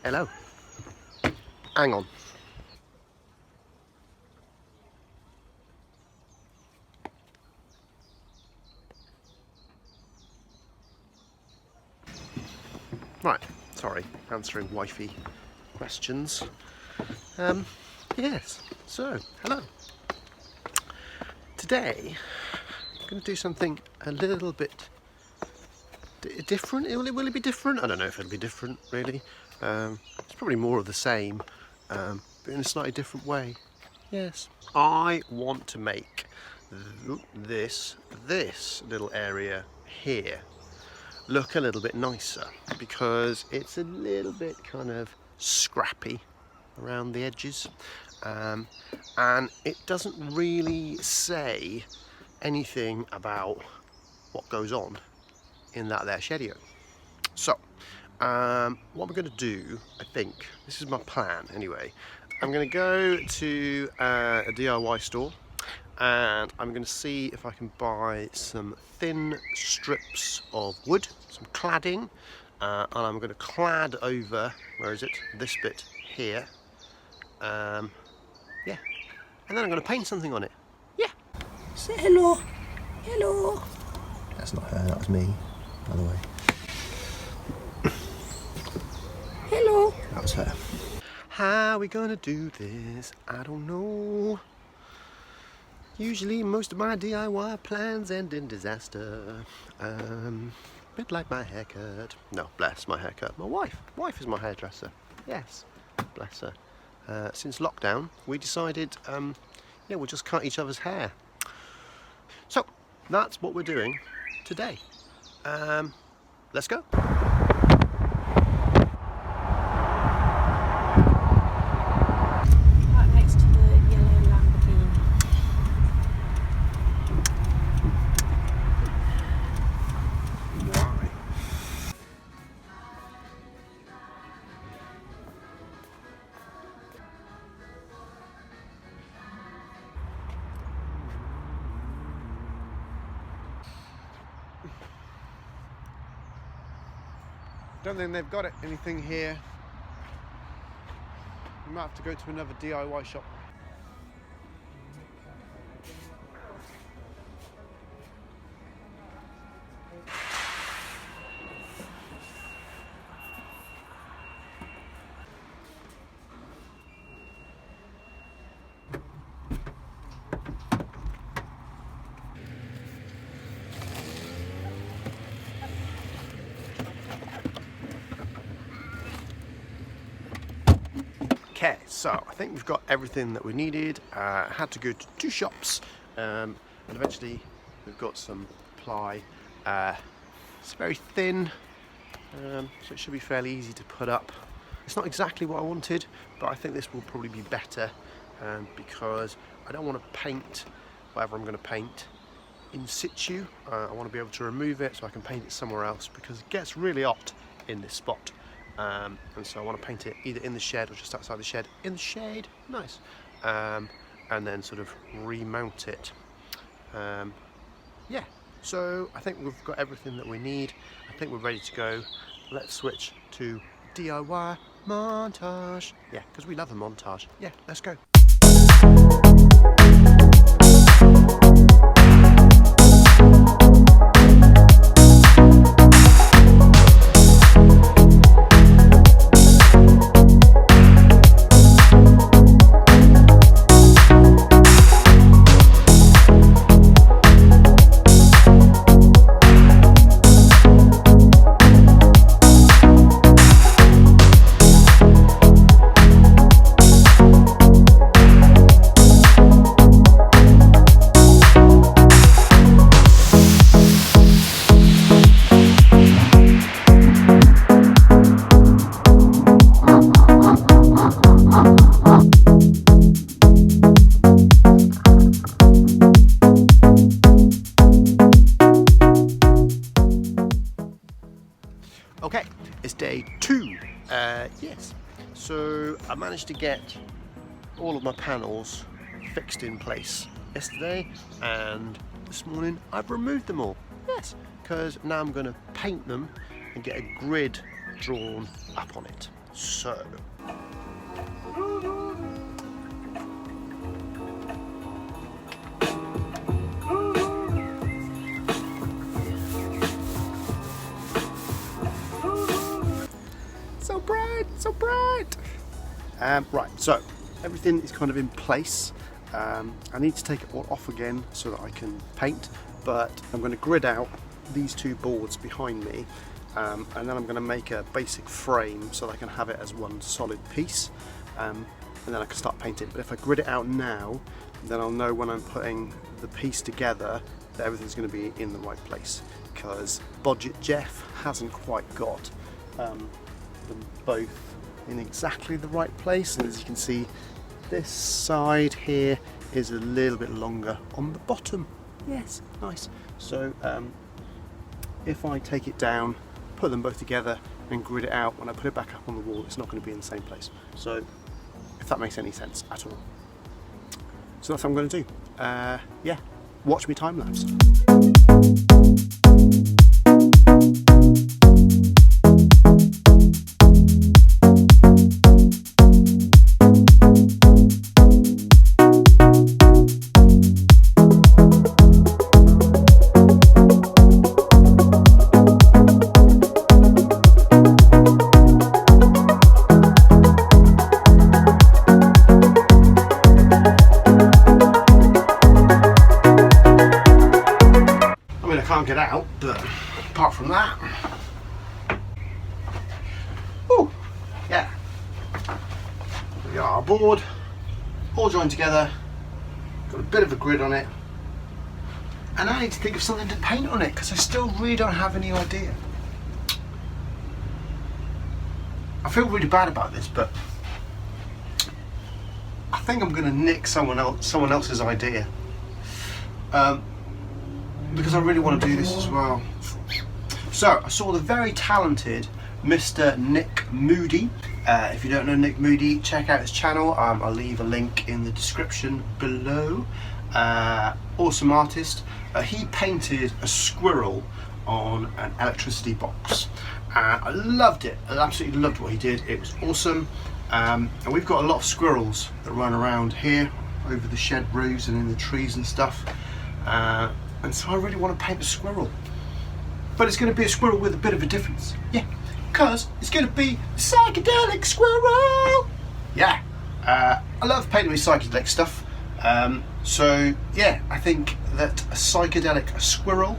Hello. Hang on. Right, sorry, answering wifey questions. Yes, so, hello. Today, I'm going to do something a little bit different. Will it be different? I don't know if it'll be different, really. It's probably more of the same, but in a slightly different way. Yes, I want to make this little area here look a little bit nicer, because it's a little bit kind of scrappy around the edges, and it doesn't really say anything about what goes on in that there Shedio. So what we're going to do, I think, this is my plan anyway, I'm going to go to a DIY store and I'm going to see if I can buy some thin strips of wood, some cladding, and I'm going to clad over, where is it, this bit here, yeah, and then I'm going to paint something on it. Yeah. Say hello. Hello. That's not her, that was me, by the way. Hello. That was her. How are we going to do this? I don't know. Usually most of my DIY plans end in disaster. Bit like my haircut. No, bless my haircut. My wife is my hairdresser. Yes, bless her. Since lockdown, we decided, yeah, we'll just cut each other's hair. So, that's what we're doing today. Let's go. Don't think they've got anything here. We might have to go to another DIY shop. Okay, so I think we've got everything that we needed. Had to go to 2 shops, and eventually we've got some ply. It's very thin, so it should be fairly easy to put up. It's not exactly what I wanted, but I think this will probably be better, because I don't want to paint whatever I'm going to paint in situ. I want to be able to remove it so I can paint it somewhere else, because it gets really hot in this spot. And so I want to paint it either in the shed or just outside the shed. In the shade, nice. And then sort of remount it. Yeah, so I think we've got everything that we need. I think we're ready to go. Let's switch to DIY montage. Yeah, because we love a montage. Yeah, let's go. Okay, it's day 2. Yes, so I managed to get all of my panels fixed in place yesterday, and this morning I've removed them all. Yes, because now I'm going to paint them and get a grid drawn up on it. So so bright, so bright. Right, so everything is kind of in place. I need to take it all off again so that I can paint, but I'm going to grid out these two boards behind me, and then I'm going to make a basic frame so that I can have it as one solid piece, and then I can start painting. But if I grid it out now, then I'll know when I'm putting the piece together that everything's going to be in the right place, because Budget Jeff hasn't quite got them both in exactly the right place, and as you can see, this side here is a little bit longer on the bottom. Yes, nice. So if I take it down, put them both together and grid it out, when I put it back up on the wall, it's not going to be in the same place. So if that makes any sense at all. So that's what I'm going to do. Yeah, watch me time lapse. Get out, but apart from that, oh yeah, we got our board all joined together, got a bit of a grid on it, and I need to think of something to paint on it because I still really don't have any idea. I feel really bad about this, but I think I'm going to nick someone else's idea. Because I really want to do this as well. So I saw the very talented Mr. Nick Moody. If you don't know Nick Moody, check out his channel. I'll leave a link in the description below. Awesome artist. He painted a squirrel on an electricity box. I loved it. I absolutely loved what he did. It was awesome. And we've got a lot of squirrels that run around here over the shed roofs and in the trees and stuff. And so I really want to paint a squirrel. But it's going to be a squirrel with a bit of a difference. Yeah, because it's going to be a psychedelic squirrel. Yeah, I love painting with psychedelic stuff. So yeah, I think that a psychedelic squirrel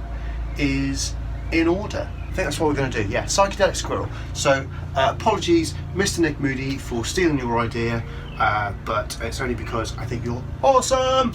is in order. I think that's what we're going to do. Yeah, psychedelic squirrel. So apologies, Mr. Nick Moody, for stealing your idea, but it's only because I think you're awesome.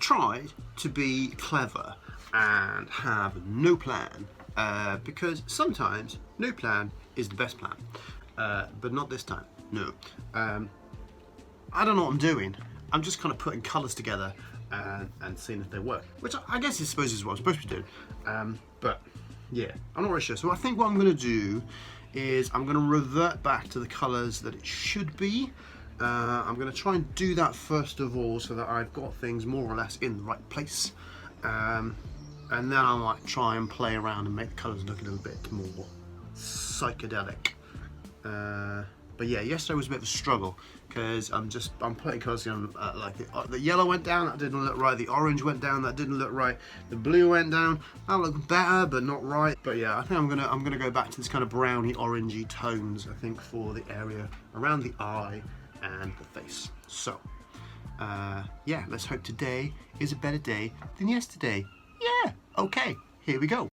tried to be clever and have no plan, because sometimes no plan is the best plan, but not this time, no. I don't know what I'm doing. I'm just kind of putting colours together and seeing if they work, which I guess I suppose is what I'm supposed to be doing, but yeah, I'm not really sure. So I think what I'm going to do is I'm going to revert back to the colours that it should be. I'm going to try and do that first of all so that I've got things more or less in the right place, and then I might try and play around and make the colours look a little bit more psychedelic. But yeah, yesterday was a bit of a struggle because I'm putting colours on, like the yellow went down, that didn't look right, the orange went down, that didn't look right, the blue went down, that looked better but not right. But yeah, I think I'm gonna go back to this kind of browny orangey tones, I think, for the area around the eye and the face. So yeah, let's hope today is a better day than yesterday. Yeah, okay, here we go.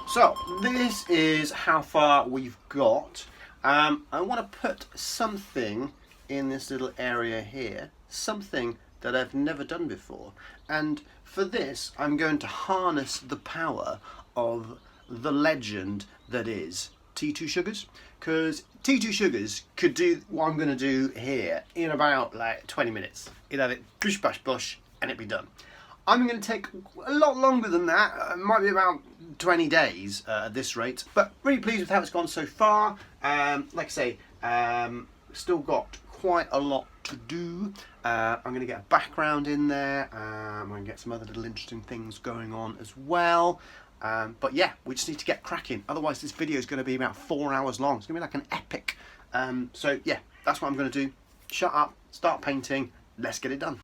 So this is how far we've got. I want to put something in this little area here, something that I've never done before, and for this I'm going to harness the power of the legend that is T2 Sugars, because T2 Sugars could do what I'm going to do here in about like 20 minutes. He'd have it bush bash bush and it'd be done. I'm going to take a lot longer than that. It might be about 20 days at this rate, but really pleased with how it's gone so far. Like I say, still got quite a lot to do. I'm going to get a background in there. I'm going to get some other little interesting things going on as well. But yeah, we just need to get cracking. Otherwise this video is going to be about 4 hours long. It's going to be like an epic. So yeah, that's what I'm going to do. Shut up, start painting, let's get it done.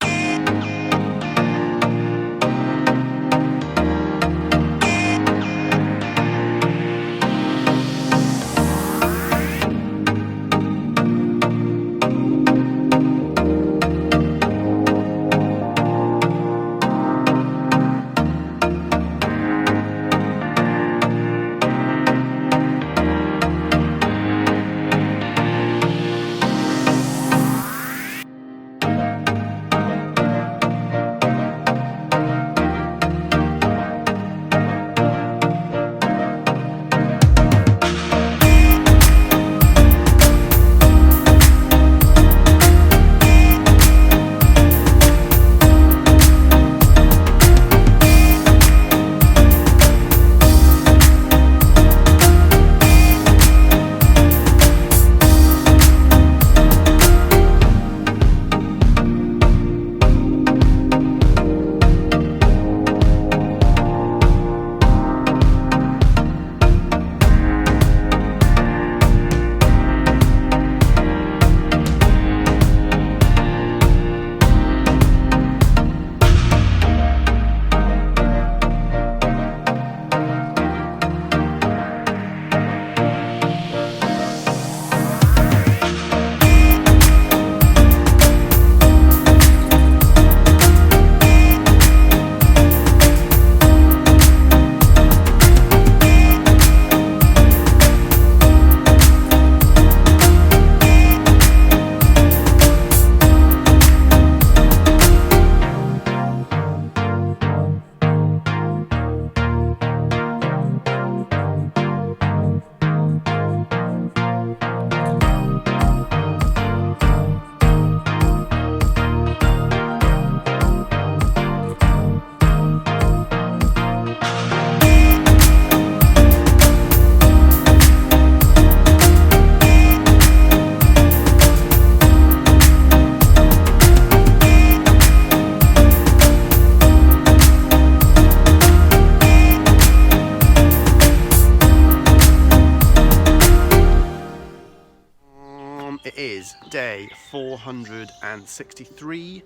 on. It is day 463.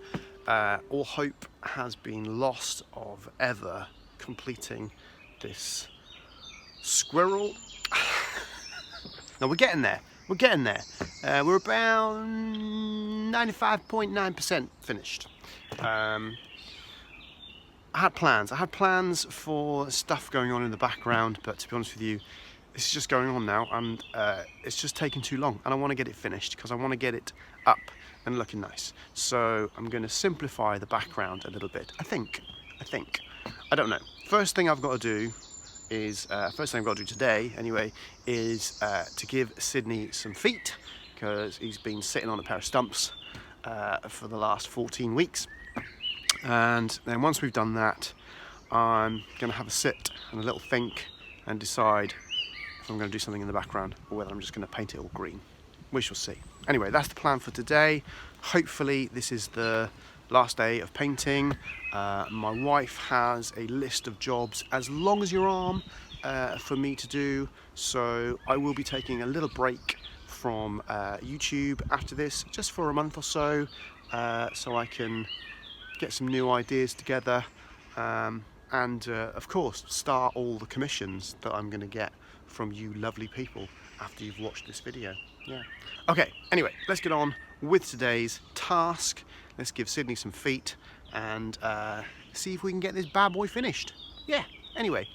All hope has been lost of ever completing this squirrel. No, we're getting there. We're getting there. We're about 95.9% finished. I had plans for stuff going on in the background, but to be honest with you, this is just going on now, and it's just taking too long, and I want to get it finished because I want to get it up and looking nice. So I'm going to simplify the background a little bit. I think. I don't know. First thing I've got to do today, anyway, is to give Sydney some feet, because he's been sitting on a pair of stumps for the last 14 weeks. And then once we've done that, I'm going to have a sit and a little think and decide if I'm going to do something in the background or whether I'm just going to paint it all green. We shall see. Anyway, that's the plan for today. Hopefully this is the last day of painting. My wife has a list of jobs as long as your arm for me to do, so I will be taking a little break from YouTube after this, just for a month or so, so I can get some new ideas together, and of course start all the commissions that I'm going to get from you lovely people after you've watched this video. Yeah. Okay, anyway, let's get on with today's task. Let's give Sydney some feet and see if we can get this bad boy finished. Yeah, anyway.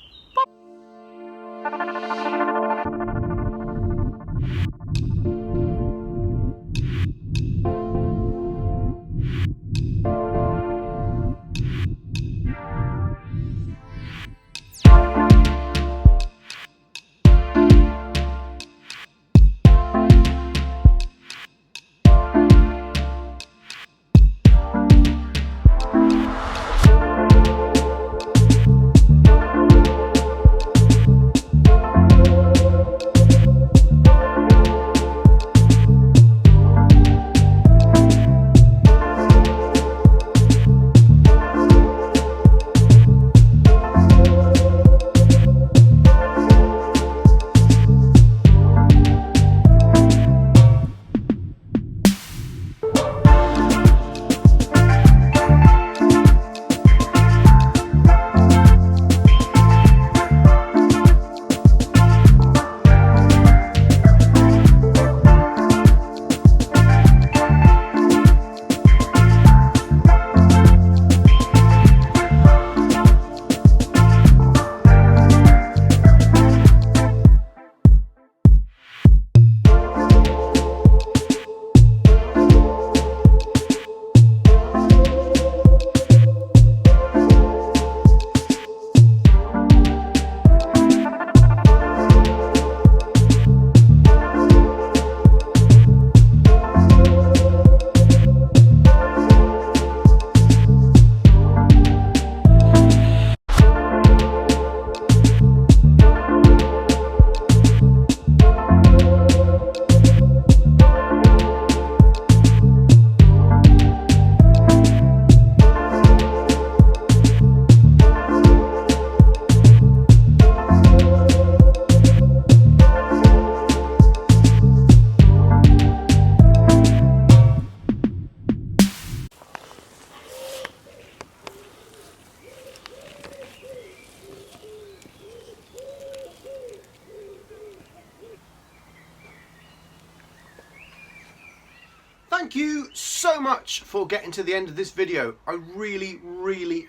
Thank you so much for getting to the end of this video. I really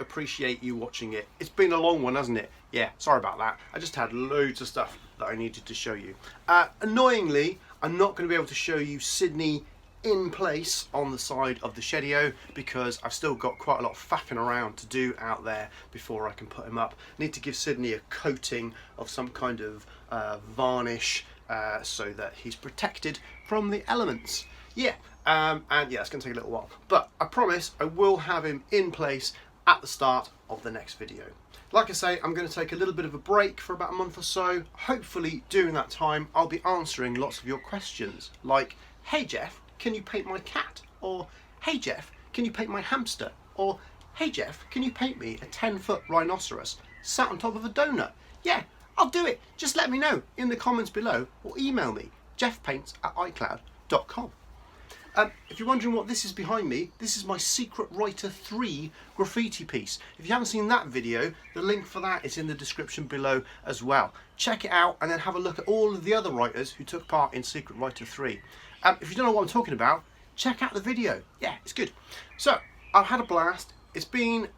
appreciate you watching it. It's been a long one, hasn't it? Yeah, sorry about that. I just had loads of stuff that I needed to show you. Annoyingly, I'm not going to be able to show you Sydney in place on the side of the Shedio because I've still got quite a lot of faffing around to do out there before I can put him up. I need to give Sydney a coating of some kind of varnish so that he's protected from the elements. Yeah, and yeah, it's going to take a little while, but I promise I will have him in place at the start of the next video. Like I say, I'm going to take a little bit of a break for about a month or so. Hopefully during that time I'll be answering lots of your questions like, hey Jeff, can you paint my cat? Or hey Jeff, can you paint my hamster? Or hey Jeff, can you paint me a 10-foot rhinoceros sat on top of a donut? Yeah, I'll do it. Just let me know in the comments below or email me, jeffpaints@icloud.com. gmail.com. If you're wondering what this is behind me, this is my Secret Writer 3 graffiti piece. If you haven't seen that video, the link for that is in the description below as well. Check it out and then have a look at all of the other writers who took part in Secret Writer 3. If you don't know what I'm talking about, check out the video. Yeah, it's good. So, I've had a blast. It's been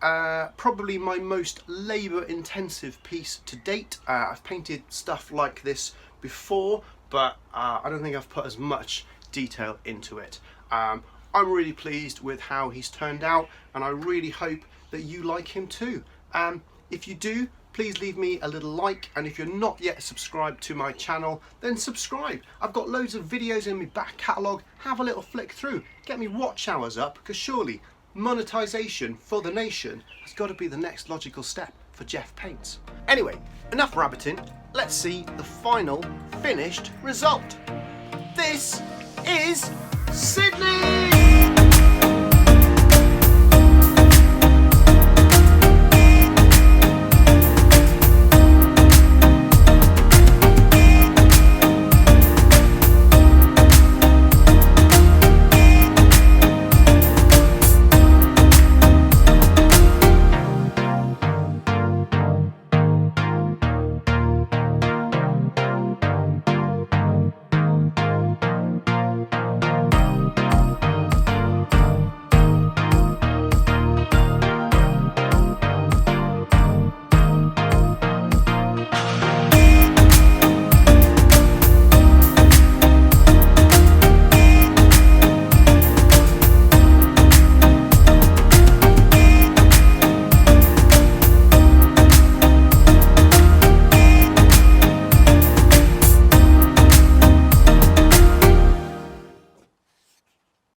probably my most labour intensive piece to date. I've painted stuff like this before, but I don't think I've put as much detail into it. I'm really pleased with how he's turned out, and I really hope that you like him too. If you do, please leave me a little like, and if you're not yet subscribed to my channel, then subscribe. I've got loads of videos in my back catalogue. Have a little flick through, get me watch hours up, because surely monetization for the nation has got to be the next logical step for Jeff Paints. Anyway, enough rabbiting, let's see the final finished result. This is Sydney!